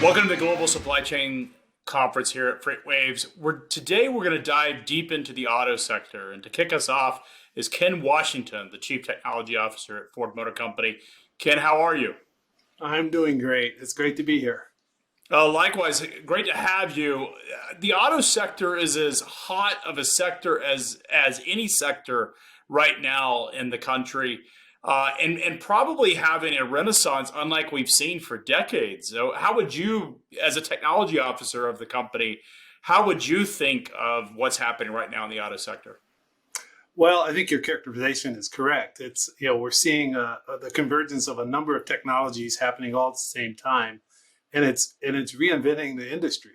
Welcome to the Global Supply Chain Conference here at FreightWaves. Today we're going to dive deep into the auto sector. And to kick us off is Ken Washington, the Chief Technology Officer at Ford Motor Company. Ken, how are you? I'm doing great. It's great to be here. Likewise, great to have you. The auto sector is as hot of a sector as any sector right now in the country, and probably having a renaissance unlike we've seen for decades. So, how would you, as a technology officer of the company, how would you think of what's happening right now in the auto sector? Well, I think your characterization is correct. It's we're seeing the convergence of a number of technologies happening all at the same time, and it's reinventing the industry.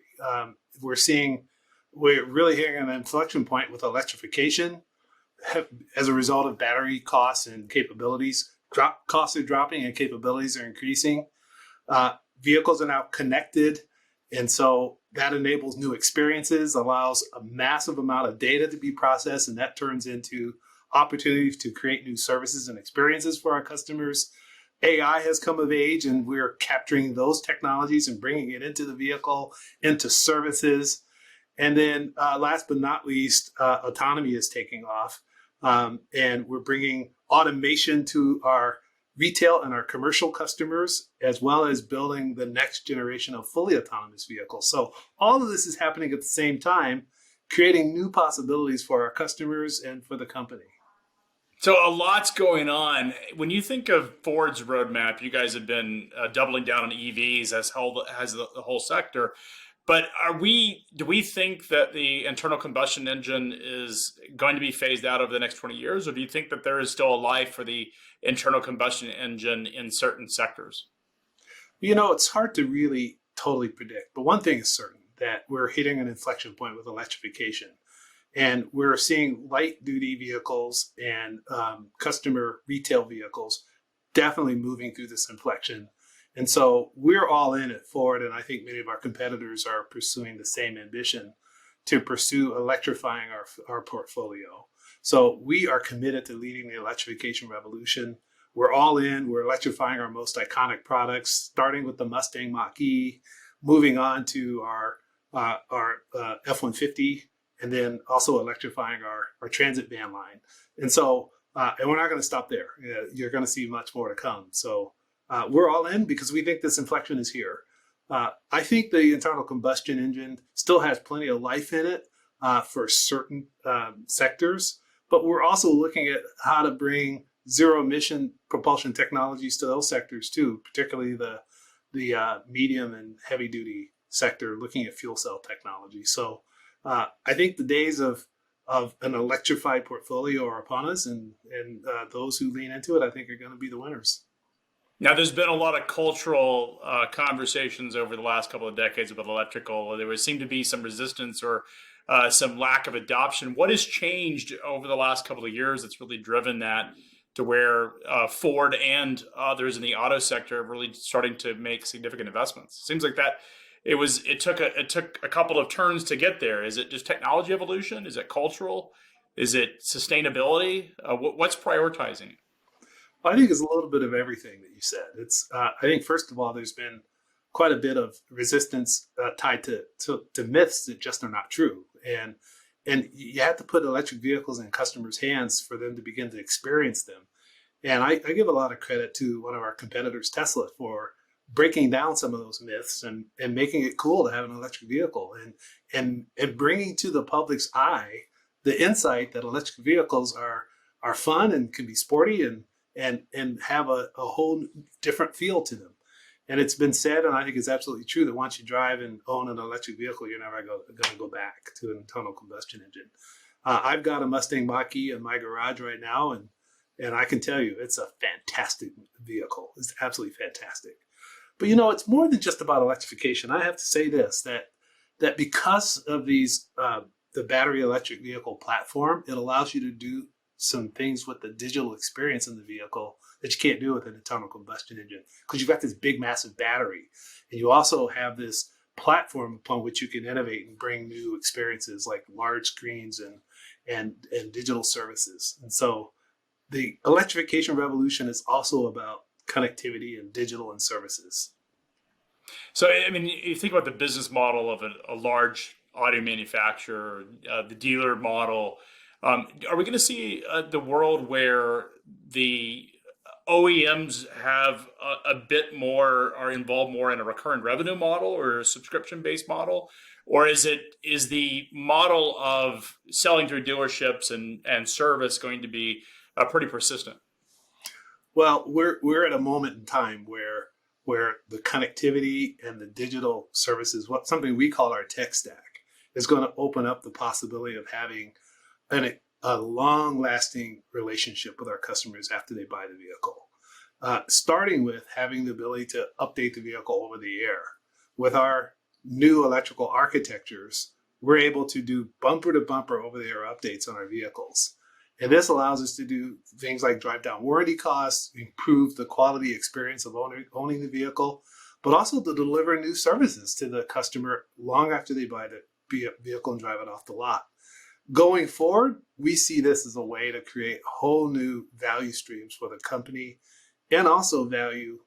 We're really hitting an inflection point with electrification as a result of battery costs and capabilities. Costs are dropping and capabilities are increasing. Vehicles are now connected, and so that enables new experiences, allows a massive amount of data to be processed, and that turns into opportunities to create new services and experiences for our customers. AI has come of age, and we're capturing those technologies and bringing it into the vehicle, into services. And then last but not least, autonomy is taking off. And we're bringing automation to our retail and our commercial customers, as well as building the next generation of fully autonomous vehicles. So all of this is happening at the same time, creating new possibilities for our customers and for the company. So a lot's going on. When you think of Ford's roadmap, you guys have been doubling down on EVs as the whole sector. But do we think that the internal combustion engine is going to be phased out over the next 20 years? Or do you think that there is still a life for the internal combustion engine in certain sectors? It's hard to really totally predict, but one thing is certain that we're hitting an inflection point with electrification. And we're seeing light duty vehicles and customer retail vehicles definitely moving through this inflection. And so we're all in at Ford, and I think many of our competitors are pursuing the same ambition to pursue electrifying our portfolio. So we are committed to leading the electrification revolution. We're all in. We're electrifying our most iconic products, starting with the Mustang Mach-E, moving on to our F-150, and then also electrifying our transit van line. And so, and we're not going to stop there. You're going to see much more to come. So we're all in because we think this inflection is here. I think the internal combustion engine still has plenty of life in it for certain sectors, but we're also looking at how to bring zero emission propulsion technologies to those sectors too, particularly the medium and heavy duty sector, looking at fuel cell technology. So I think the days of an electrified portfolio are upon us, and those who lean into it, I think, are going to be the winners. Now, there's been a lot of cultural conversations over the last couple of decades about electrical. There would seem to be some resistance or some lack of adoption. What has changed over the last couple of years that's really driven that to where Ford and others in the auto sector are really starting to make significant investments? It seems like that it took a couple of turns to get there. Is it just technology evolution? Is it cultural? Is it sustainability? What's prioritizing? I think it's a little bit of everything that you said. I think first of all, there's been quite a bit of resistance tied to myths that just are not true, and you have to put electric vehicles in customers' hands for them to begin to experience them. And I give a lot of credit to one of our competitors, Tesla, for breaking down some of those myths and making it cool to have an electric vehicle and bringing to the public's eye the insight that electric vehicles are fun and can be sporty and have a whole different feel to them. And it's been said, and I think it's absolutely true, that once you drive and own an electric vehicle, you're never going to go back to an internal combustion engine. I've got a Mustang Mach-E in my garage right now, and I can tell you it's a fantastic vehicle. It's absolutely fantastic. But it's more than just about electrification. I have to say this, that because of the battery electric vehicle platform, it allows you to do some things with the digital experience in the vehicle that you can't do with an internal combustion engine, because you've got this big, massive battery. And you also have this platform upon which you can innovate and bring new experiences like large screens and digital services. And so the electrification revolution is also about connectivity and digital and services. So, I mean, you think about the business model of a large auto manufacturer, the dealer model. Are we going to see the world where the OEMs have a bit more, are involved more in a recurring revenue model or a subscription based model? Or is the model of selling through dealerships and service going to be pretty persistent? Well, we're at a moment in time where the connectivity and the digital services, what something we call our tech stack, is going to open up the possibility of having a long lasting relationship with our customers after they buy the vehicle. Starting with having the ability to update the vehicle over the air. With our new electrical architectures, we're able to do bumper to bumper over the air updates on our vehicles. And this allows us to do things like drive down warranty costs, improve the quality experience of owning the vehicle, but also to deliver new services to the customer long after they buy the vehicle and drive it off the lot. Going forward, we see this as a way to create whole new value streams for the company and also value,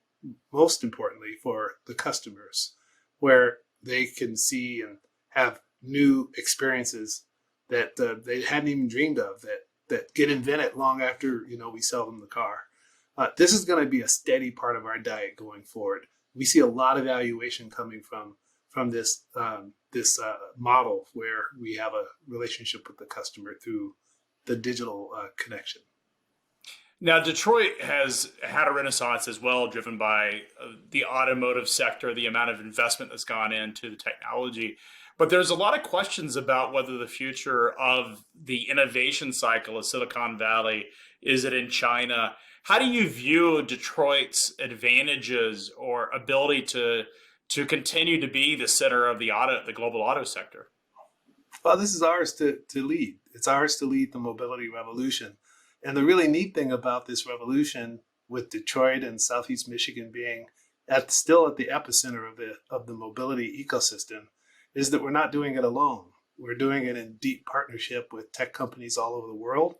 most importantly, for the customers, where they can see and have new experiences that they hadn't even dreamed of that get invented long after we sell them the car. This is going to be a steady part of our diet going forward. We see a lot of valuation coming from this model where we have a relationship with the customer through the digital connection. Now, Detroit has had a renaissance as well, driven by the automotive sector, the amount of investment that's gone into the technology. But there's a lot of questions about whether the future of the innovation cycle of Silicon Valley is it in China. How do you view Detroit's advantages or ability to continue to be the center of the global auto sector? Well, this is ours to lead. It's ours to lead the mobility revolution. And the really neat thing about this revolution, with Detroit and Southeast Michigan being still at the epicenter of the mobility ecosystem, is that we're not doing it alone. We're doing it in deep partnership with tech companies all over the world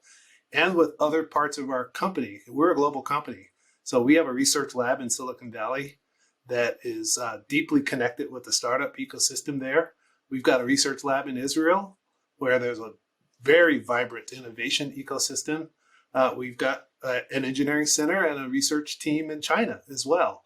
and with other parts of our company. We're a global company. So we have a research lab in Silicon Valley that is deeply connected with the startup ecosystem there. We've got a research lab in Israel where there's a very vibrant innovation ecosystem. We've got an engineering center and a research team in China as well.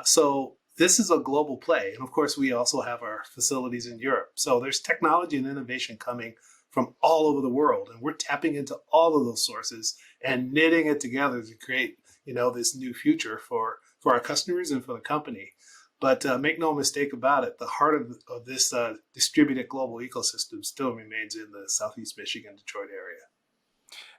So this is a global play. And of course, we also have our facilities in Europe. So there's technology and innovation coming from all over the world. And we're tapping into all of those sources and knitting it together to create, this new future for our customers and for the company. But make no mistake about it, the heart of this distributed global ecosystem still remains in the Southeast Michigan, Detroit area.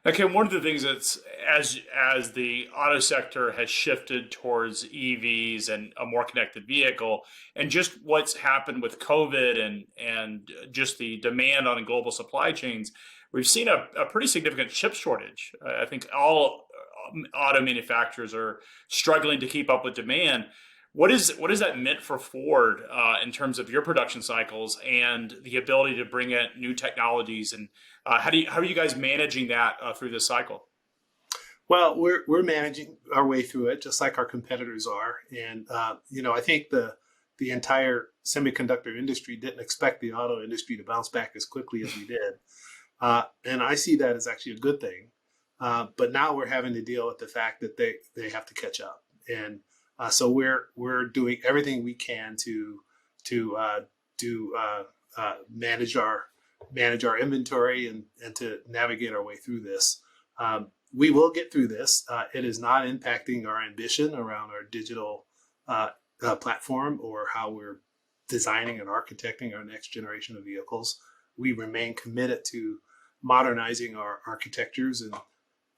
Okay, one of the things that's as the auto sector has shifted towards EVs and a more connected vehicle, and just what's happened with COVID and just the demand on global supply chains, we've seen a pretty significant chip shortage. I think all auto manufacturers are struggling to keep up with demand. What is that meant for Ford in terms of your production cycles and the ability to bring in new technologies, and how are you guys managing that through this cycle? Well, we're managing our way through it just like our competitors are, and I think the entire semiconductor industry didn't expect the auto industry to bounce back as quickly as we did, and I see that as actually a good thing. But now we're having to deal with the fact that they have to catch up, and so we're doing everything we can to manage our inventory and to navigate our way through this. We will get through this. It is not impacting our ambition around our digital platform or how we're designing and architecting our next generation of vehicles. We remain committed to modernizing our architectures and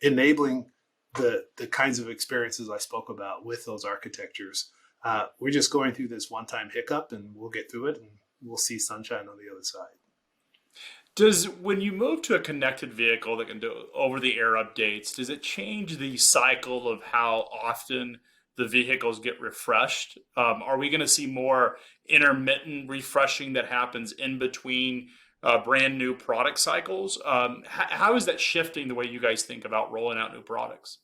enabling the kinds of experiences I spoke about with those architectures. We're just going through this one-time hiccup, and we'll get through it, and we'll see sunshine on the other side. When you move to a connected vehicle that can do over-the-air updates, does it change the cycle of how often the vehicles get refreshed? Are we going to see more intermittent refreshing that happens in between brand new product cycles? How is that shifting the way you guys think about rolling out new products?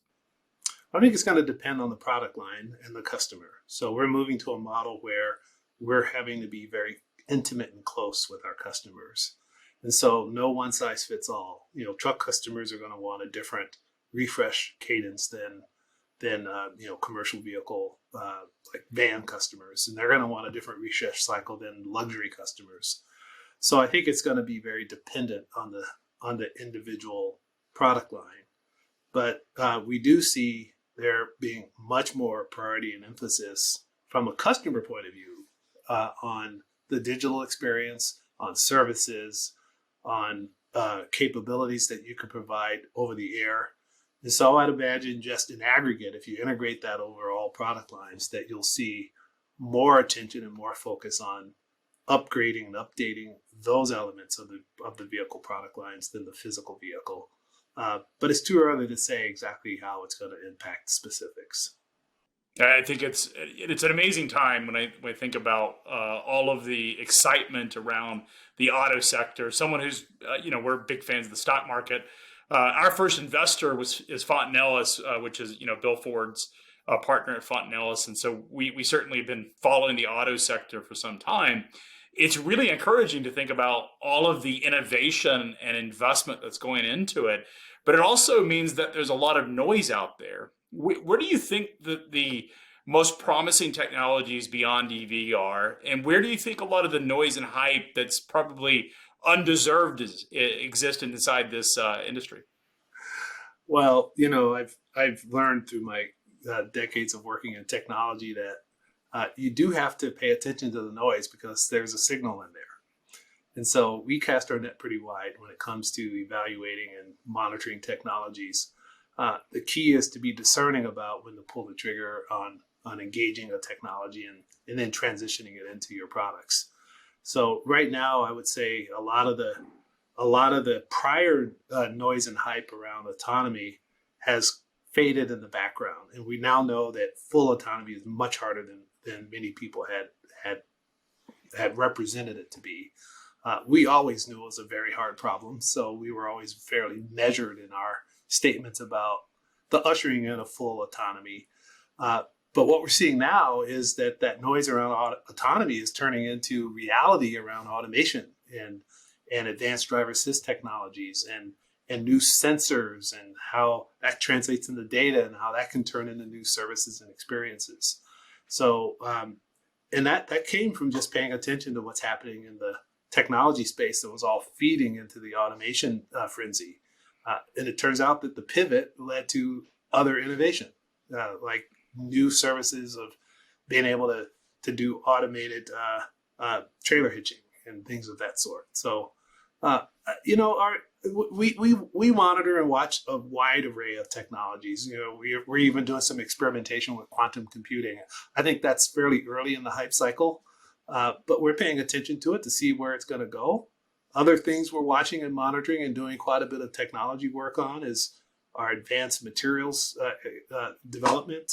I think it's going to depend on the product line and the customer. So we're moving to a model where we're having to be very intimate and close with our customers. And so no one size fits all. Truck customers are going to want a different refresh cadence than commercial vehicle like van customers, and they're going to want a different refresh cycle than luxury customers. So I think it's going to be very dependent on the individual product line. But we do see there being much more priority and emphasis from a customer point of view on the digital experience, on services, on capabilities that you can provide over the air. And so I'd imagine just in aggregate, if you integrate that over all product lines, that you'll see more attention and more focus on upgrading and updating those elements of the vehicle product lines than the physical vehicle. But it's too early to say exactly how it's going to impact specifics. I think it's an amazing time when I think about all of the excitement around the auto sector. Someone who's we're big fans of the stock market. Our first investor is Fontanellis, which is Bill Ford's partner at Fontanellis, and so we certainly have been following the auto sector for some time. It's really encouraging to think about all of the innovation and investment that's going into it, but it also means that there's a lot of noise out there. Where do you think that the most promising technologies beyond EV are, and where do you think a lot of the noise and hype that's probably undeserved exist inside this industry? Well, I've learned through my decades of working in technology that you do have to pay attention to the noise because there's a signal in there. And so we cast our net pretty wide when it comes to evaluating and monitoring technologies. The key is to be discerning about when to pull the trigger on engaging a technology and then transitioning it into your products. So right now, I would say a lot of the prior noise and hype around autonomy has faded in the background, and we now know that full autonomy is much harder than many people had represented it to be. We always knew it was a very hard problem, so we were always fairly measured in our statements about the ushering in of full autonomy. But what we're seeing now is that noise around autonomy is turning into reality around automation and advanced driver assist technologies and new sensors and how that translates into data and how that can turn into new services and experiences. So, and that came from just paying attention to what's happening in the technology space that was all feeding into the automation frenzy. And it turns out that the pivot led to other innovation, like new services of being able to do automated trailer hitching and things of that sort. So, we monitor and watch a wide array of technologies. We're even doing some experimentation with quantum computing. I think that's fairly early in the hype cycle, but we're paying attention to it to see where it's going to go. Other things we're watching and monitoring and doing quite a bit of technology work on is our advanced materials development.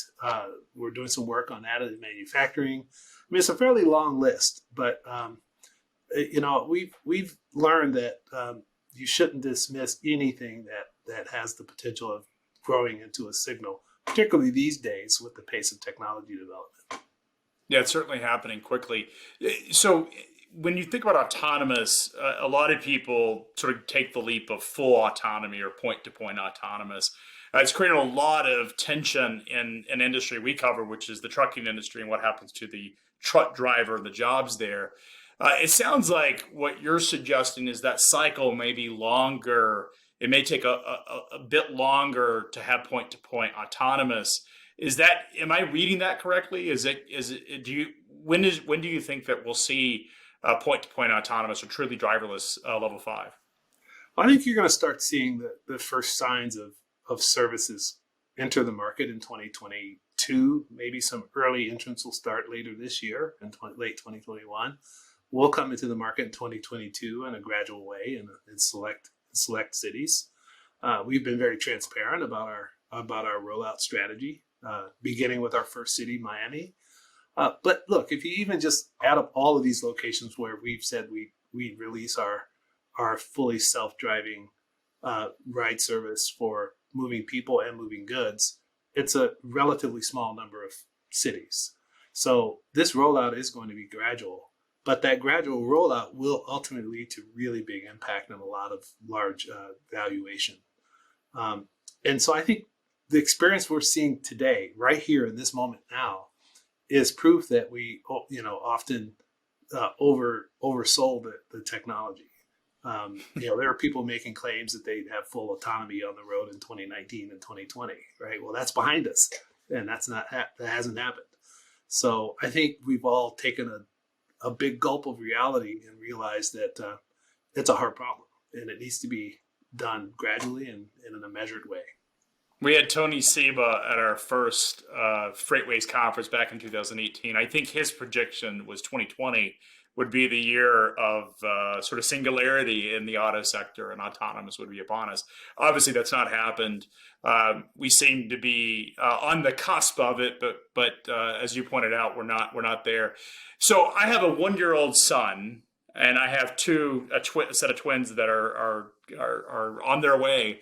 We're doing some work on additive manufacturing. I mean, it's a fairly long list, but we've learned that you shouldn't dismiss anything that has the potential of growing into a signal, particularly these days with the pace of technology development. Yeah, it's certainly happening quickly. So when you think about autonomous, a lot of people sort of take the leap of full autonomy or point-to-point autonomous. It's created a lot of tension in an industry we cover, which is the trucking industry, and what happens to the truck driver, the jobs there. It sounds like what you're suggesting is that cycle may be longer. It may take a bit longer to have point-to-point autonomous. Am I reading that correctly? When do you think that we'll see point-to-point autonomous or truly driverless level 5? I think you're going to start seeing the first signs of services enter the market in 2022. Maybe some early entrants will start later this year in late 2021. We'll come into the market in 2022 in a gradual way in select cities. We've been very transparent about our rollout strategy, beginning with our first city, Miami. But look, if you even just add up all of these locations where we've said we release our fully self-driving ride service for moving people and moving goods, it's a relatively small number of cities. So this rollout is going to be gradual, but that gradual rollout will ultimately lead to really big impact and a lot of large valuation. And so I think the experience we're seeing today, right here in this moment now, is proof that we, often oversold the technology. There are people making claims that they have full autonomy on the road in 2019 and 2020, right? Well, that's behind us, and that hasn't happened. So I think we've all taken a big gulp of reality and realized that it's a hard problem, and it needs to be done gradually and in a measured way. We had Tony Seba at our first FreightWaves conference back in 2018. I think his prediction was 2020 would be the year of sort of singularity in the auto sector, and autonomous would be upon us. Obviously, that's not happened. We seem to be on the cusp of it, but as you pointed out, we're not there. So I have a 1-year-old son, and I have a set of twins that are on their way.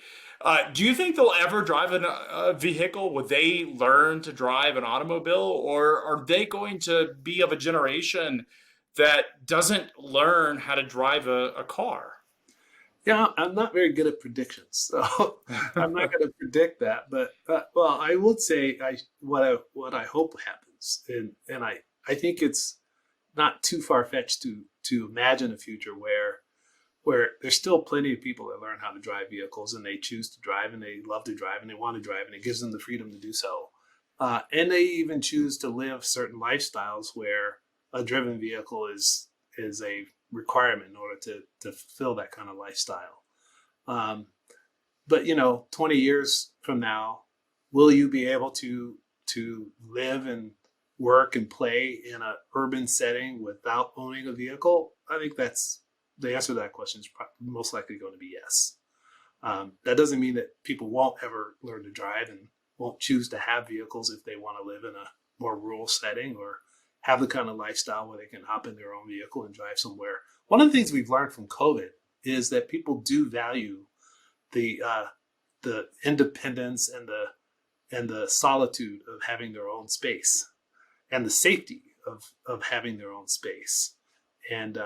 Do you think they'll ever drive a vehicle? Would they learn to drive an automobile, or are they going to be of a generation that doesn't learn how to drive a car? Yeah, I'm not very good at predictions, so I'm not going to predict that. But well, I would say what I hope happens, and I think it's not too far fetched to imagine a future where there's still plenty of people that learn how to drive vehicles, and they choose to drive, and they love to drive, and they want to drive, and it gives them the freedom to do so. And they even choose to live certain lifestyles where a driven vehicle is a requirement in order to fulfill that kind of lifestyle. But 20 years from now, will you be able to live and work and play in an urban setting without owning a vehicle? I think that's the answer to that question is most likely going to be yes. That doesn't mean that people won't ever learn to drive and won't choose to have vehicles if they want to live in a more rural setting or have the kind of lifestyle where they can hop in their own vehicle and drive somewhere. One of the things we've learned from COVID is that people do value the independence and the solitude of having their own space and the safety of having their own space. And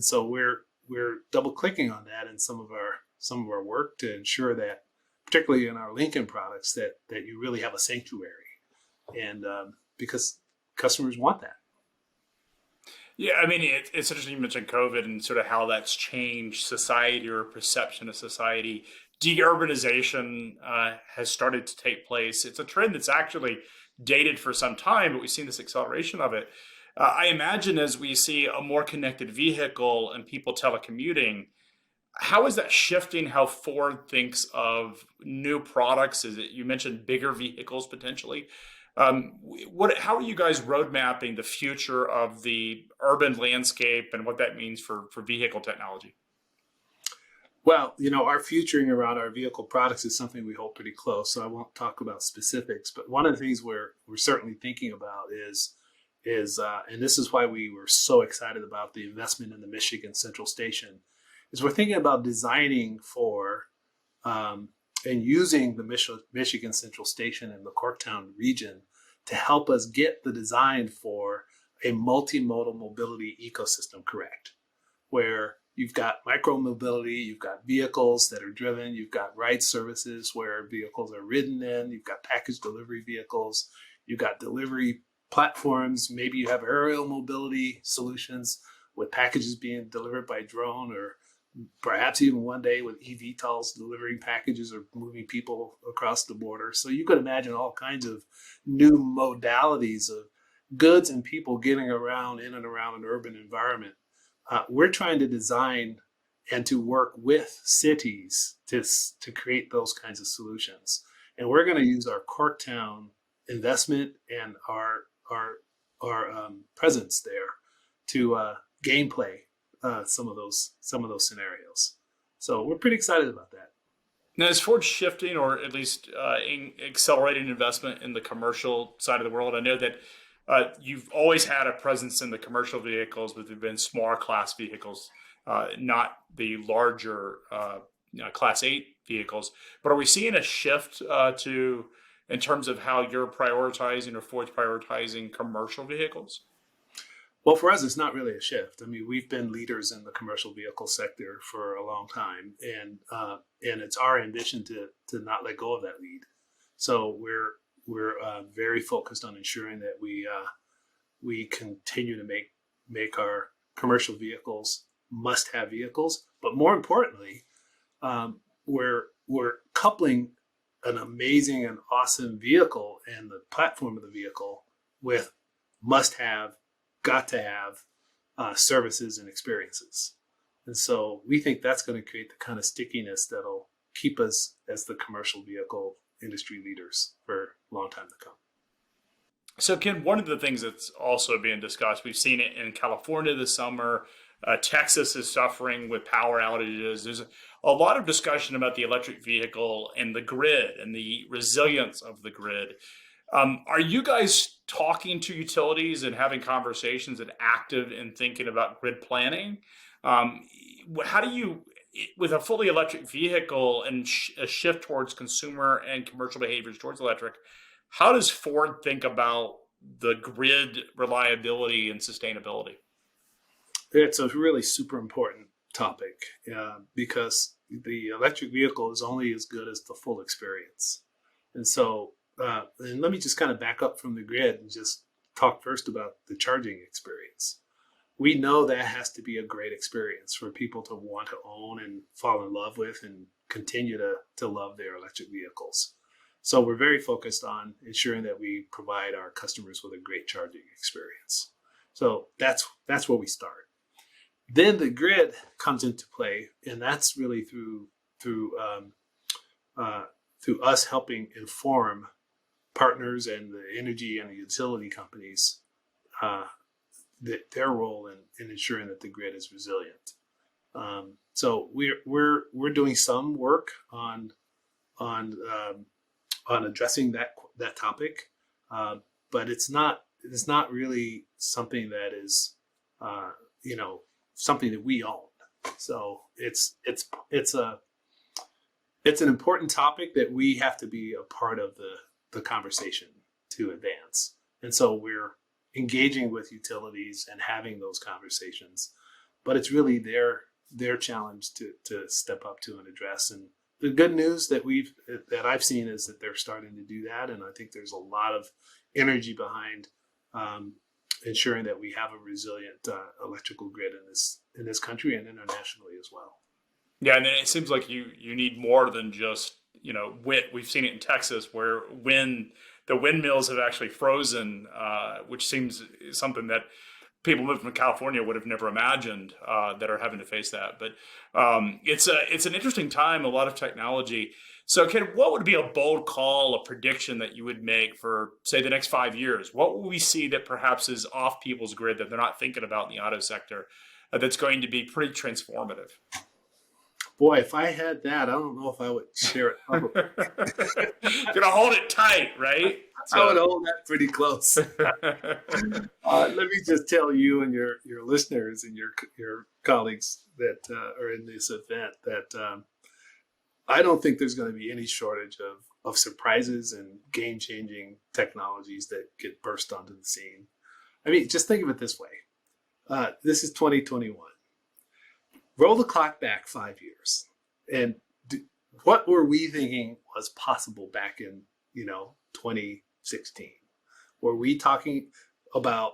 so we're double clicking on that in some of our work to ensure that, particularly in our Lincoln products, that you really have a sanctuary, and because customers want that. Yeah, I mean, it's interesting you mentioned COVID and sort of how that's changed society or perception of society. Deurbanization has started to take place. It's a trend that's actually dated for some time, but we've seen this acceleration of it. I imagine as we see a more connected vehicle and people telecommuting, how is that shifting how Ford thinks of new products? Is it, you mentioned bigger vehicles potentially? How are you guys road mapping the future of the urban landscape and what that means for vehicle technology? Well, our futuring around our vehicle products is something we hold pretty close, so I won't talk about specifics. But one of the things we're certainly thinking about is and this is why we were so excited about the investment in the Michigan Central Station, is we're thinking about designing for and using the Michigan Central Station in the Corktown region to help us get the design for a multimodal mobility ecosystem correct, where you've got micro-mobility, you've got vehicles that are driven, you've got ride services where vehicles are ridden in, you've got package delivery vehicles, you've got delivery platforms, maybe you have aerial mobility solutions with packages being delivered by drone, or perhaps even one day with eVTOLs delivering packages or moving people across the border. So you could imagine all kinds of new modalities of goods and people getting around in and around an urban environment. We're trying to design and to work with cities to create those kinds of solutions. And we're going to use our Corktown investment and our presence there to gameplay some of those scenarios. So we're pretty excited about that. Now, is Ford shifting or at least accelerating investment in the commercial side of the world? I know that you've always had a presence in the commercial vehicles, but they've been smaller class vehicles, not the larger Class 8 vehicles. But are we seeing a shift to in terms of how you're prioritizing or Ford's prioritizing commercial vehicles? Well, for us, it's not really a shift. I mean, we've been leaders in the commercial vehicle sector for a long time, and it's our ambition to not let go of that lead. So we're very focused on ensuring that we continue to make our commercial vehicles must-have vehicles, but more importantly, we're coupling an amazing and awesome vehicle and the platform of the vehicle with must-have, got to have services and experiences. And so we think that's going to create the kind of stickiness that'll keep us as the commercial vehicle industry leaders for a long time to come. So, Ken, one of the things that's also being discussed, we've seen it in California this summer. Texas is suffering with power outages. There's a lot of discussion about the electric vehicle and the grid and the resilience of the grid. Are you guys talking to utilities and having conversations and active in thinking about grid planning? How do you, with a fully electric vehicle and a shift towards consumer and commercial behaviors towards electric, how does Ford think about the grid reliability and sustainability? It's a really super important topic because the electric vehicle is only as good as the full experience. And so, and let me just kind of back up from the grid and just talk first about the charging experience. We know that has to be a great experience for people to want to own and fall in love with and continue to love their electric vehicles. So we're very focused on ensuring that we provide our customers with a great charging experience. So that's where we start. Then the grid comes into play, and that's really through us helping inform partners and the energy and the utility companies their role in ensuring that the grid is resilient. So we're doing some work on addressing that topic, but it's not really something that is something that we own. So it's an important topic that we have to be a part of the conversation to advance. And so we're engaging with utilities and having those conversations, but it's really their challenge to step up to and address. And the good news that I've seen is that they're starting to do that, and I think there's a lot of energy behind ensuring that we have a resilient electrical grid in this country and internationally as well. Yeah, and then it seems like you need more than just wind. We've seen it in Texas where the windmills have actually frozen, which seems something that people moving from California would have never imagined that are having to face that. But it's an interesting time, a lot of technology. So, Ken, what would be a bold call, a prediction that you would make for, say, the next 5 years? What will we see that perhaps is off people's grid that they're not thinking about in the auto sector that's going to be pretty transformative? Boy, if I had that, I don't know if I would share it publicly. You're gonna hold it tight, right? So. I would hold that pretty close. Let me just tell you and your listeners and your colleagues that are in this event that I don't think there's going to be any shortage of surprises and game-changing technologies that get burst onto the scene. I mean, just think of it this way. This is 2021. Roll the clock back 5 years, and what were we thinking was possible back in 2016? Were we talking about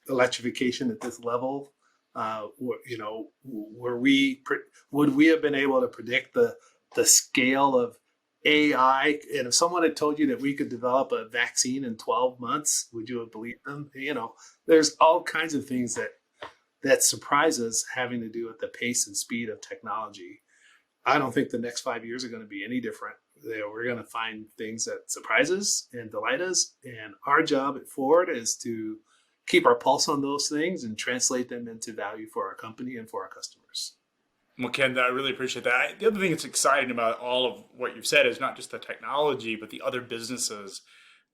electrification at this level? Would we have been able to predict the scale of AI? And if someone had told you that we could develop a vaccine in 12 months, would you have believed them? There's all kinds of things that surprise us having to do with the pace and speed of technology. I don't think the next 5 years are going to be any different. We're going to find things that surprise us and delight us. And our job at Ford is to keep our pulse on those things and translate them into value for our company and for our customers. Well, Ken, I really appreciate that. The other thing that's exciting about all of what you've said is not just the technology, but the other businesses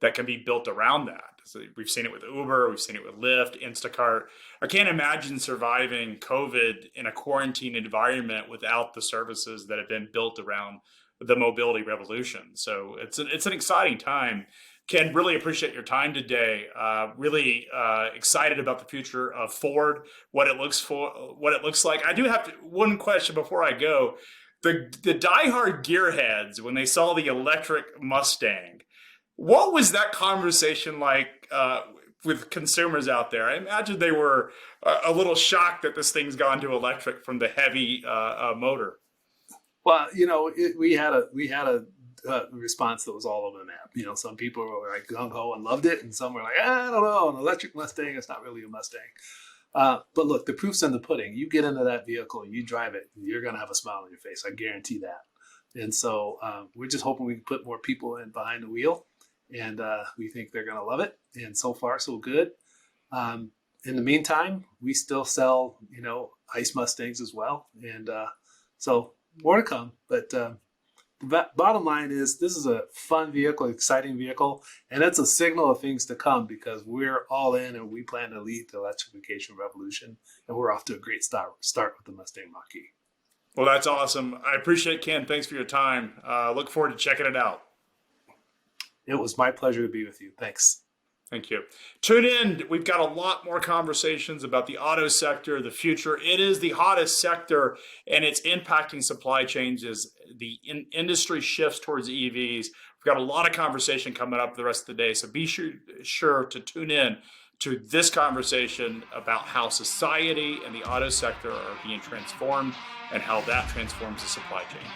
that can be built around that. So we've seen it with Uber, we've seen it with Lyft, Instacart. I can't imagine surviving COVID in a quarantine environment without the services that have been built around the mobility revolution. So it's an exciting time. Ken, really appreciate your time today. Really excited about the future of Ford, what it looks like. I do have one question before I go. The diehard gearheads, when they saw the electric Mustang, what was that conversation like with consumers out there? I imagine they were a little shocked that this thing's gone to electric from the heavy motor. Well, we had a response that was all over the map. Some people were like gung ho and loved it, and some were like, I don't know, an electric Mustang, it's not really a Mustang. But look, the proof's in the pudding. You get into that vehicle, you drive it, you're going to have a smile on your face. I guarantee that. And so we're just hoping we can put more people in behind the wheel, and we think they're going to love it. And so far, so good. In the meantime, we still sell, ICE Mustangs as well. And so more to come. But bottom line is, this is a fun vehicle, exciting vehicle, and it's a signal of things to come, because we're all in and we plan to lead the electrification revolution, and we're off to a great start with the Mustang Mach-E. Well, that's awesome. I appreciate it, Ken. Thanks for your time. Look forward to checking it out. It was my pleasure to be with you. Thanks. Thank you. Tune in. We've got a lot more conversations about the auto sector, the future. It is the hottest sector, and it's impacting supply chains as the industry shifts towards EVs. We've got a lot of conversation coming up the rest of the day, so be sure to tune in to this conversation about how society and the auto sector are being transformed and how that transforms the supply chain.